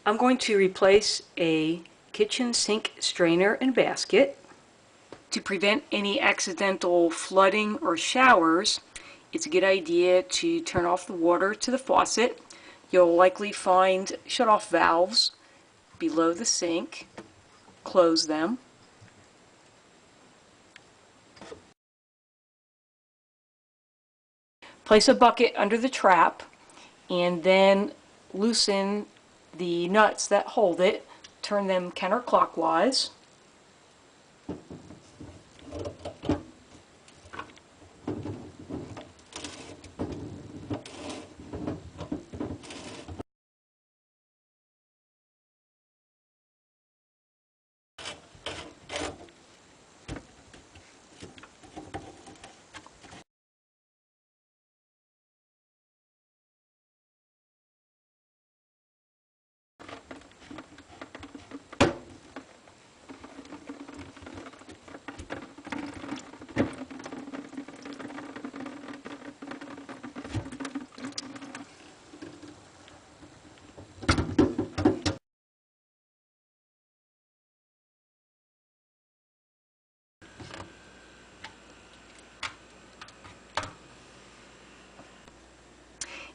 I'm going to replace a kitchen sink strainer and basket. To prevent any accidental flooding or showers, it's a good idea to turn off the water to the faucet. You'll likely find shut-off valves below the sink. Close them. Place a bucket under the trap and then loosen the nuts that hold it. Turn them counterclockwise.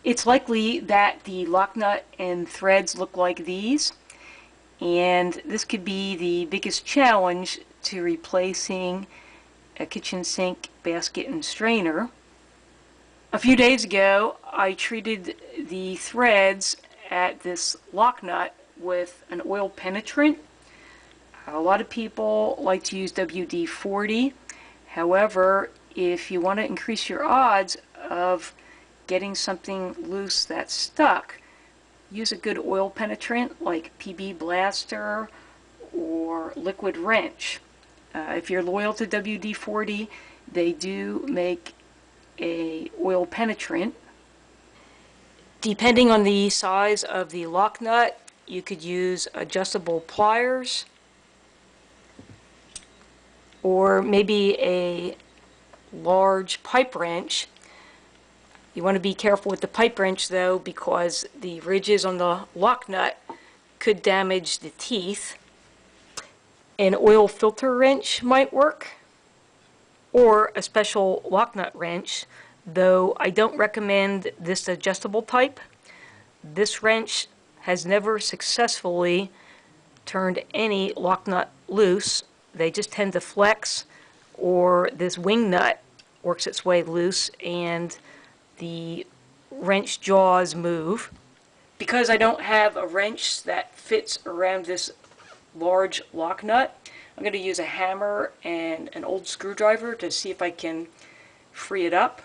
It's likely that the lock nut and threads look like these, and this could be the biggest challenge to replacing a kitchen sink basket and strainer. A few days ago, I treated the threads at this lock nut with an oil penetrant. A lot of people like to use WD-40. However, if you want to increase your odds of getting something loose that's stuck, use a good oil penetrant like PB Blaster or Liquid Wrench. If you're loyal to WD-40, they do make a oil penetrant. Depending on the size of the lock nut, you could use adjustable pliers or maybe a large pipe wrench. You want to be careful with the pipe wrench though, because the ridges on the lock nut could damage the teeth. An oil filter wrench might work, or a special lock nut wrench, though I don't recommend this adjustable type. This wrench has never successfully turned any lock nut loose. They just tend to flex, or this wing nut works its way loose and the wrench jaws move. Because I don't have a wrench that fits around this large lock nut, I'm going to use a hammer and an old screwdriver to see if I can free it up.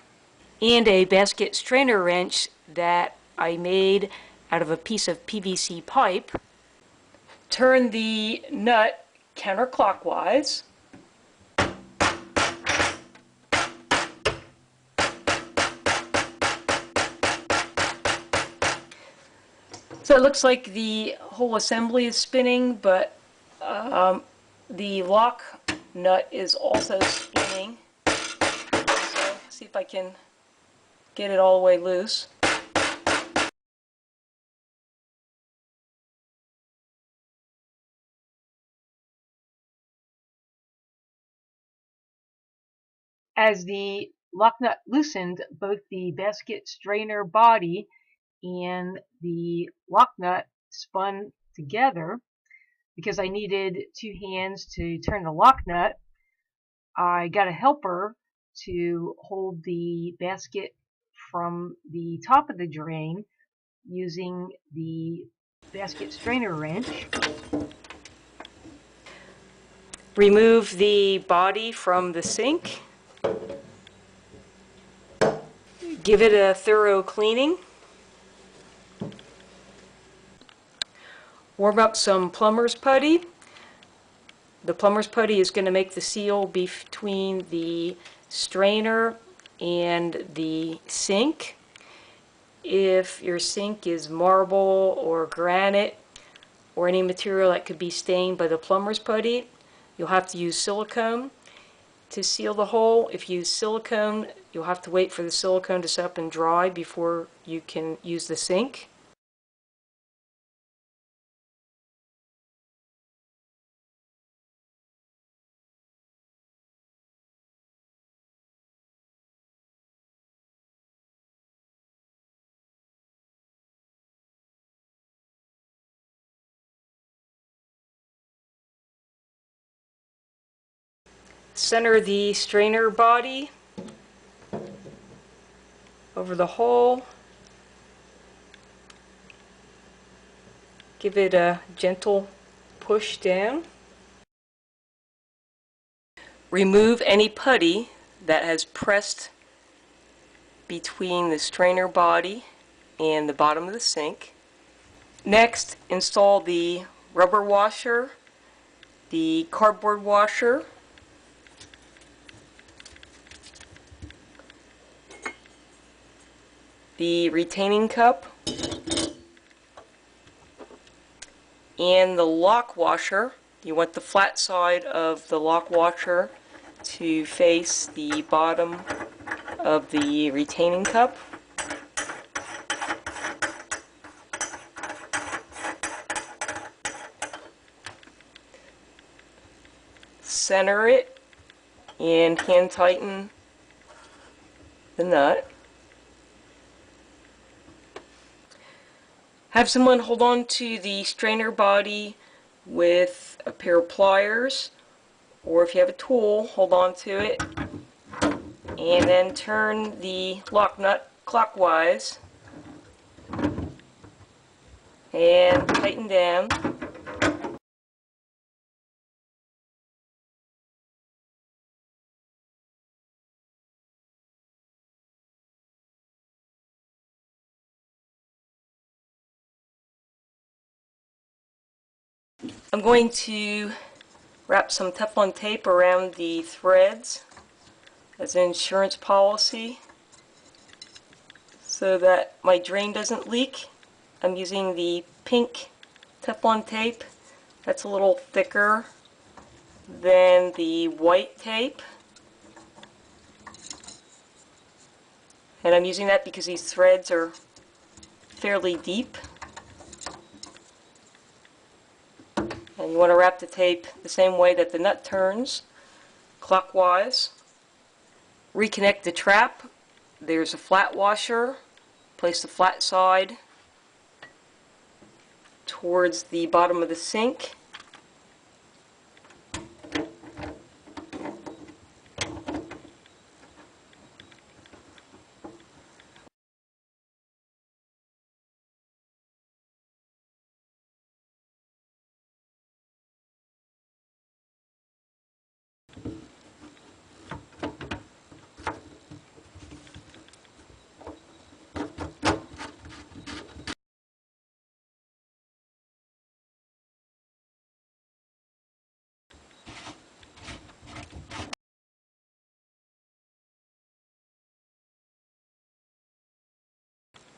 And a basket strainer wrench that I made out of a piece of PVC pipe. Turn the nut counterclockwise. So it looks like the whole assembly is spinning, but the lock nut is also spinning. So see if I can get it all the way loose. As the lock nut loosened, both the basket strainer body and the lock nut spun together. Because I needed two hands to turn the lock nut, I got a helper to hold the basket from the top of the drain using the basket strainer wrench. Remove the body from the sink. Give it a thorough cleaning. Warm up some plumber's putty. The plumber's putty is going to make the seal between the strainer and the sink. If your sink is marble or granite or any material that could be stained by the plumber's putty, you'll have to use silicone to seal the hole. If you use silicone, you'll have to wait for the silicone to set up and dry before you can use the sink. Center the strainer body over the hole. Give it a gentle push down. Remove any putty that has pressed between the strainer body and the bottom of the sink. Next, install the rubber washer, the cardboard washer, the retaining cup, and the lock washer. You want the flat side of the lock washer to face the bottom of the retaining cup. Center it and hand tighten the nut. Have someone hold on to the strainer body with a pair of pliers, or if you have a tool, hold on to it, and then turn the lock nut clockwise and tighten down. I'm going to wrap some Teflon tape around the threads as an insurance policy so that my drain doesn't leak. I'm using the pink Teflon tape. That's a little thicker than the white tape. And I'm using that because these threads are fairly deep. And you want to wrap the tape the same way that the nut turns, clockwise. Reconnect the trap. There's a flat washer. Place the flat side towards the bottom of the sink.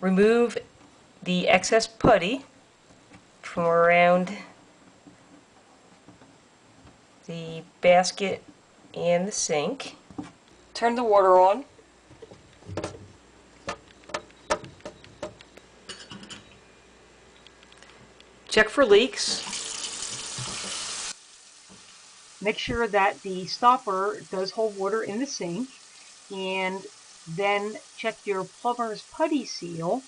Remove the excess putty from around the basket and the sink. Turn the water on. Check for leaks. Make sure that the stopper does hold water in the sink, and then check your plumber's putty seal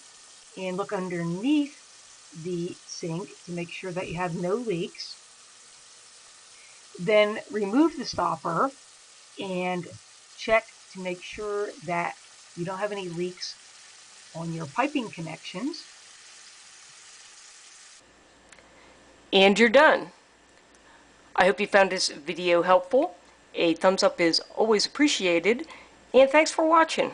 and look underneath the sink to make sure that you have no leaks. Then remove the stopper and check to make sure that you don't have any leaks on your piping connections. And you're done. I hope you found this video helpful. A thumbs up is always appreciated, and thanks for watching.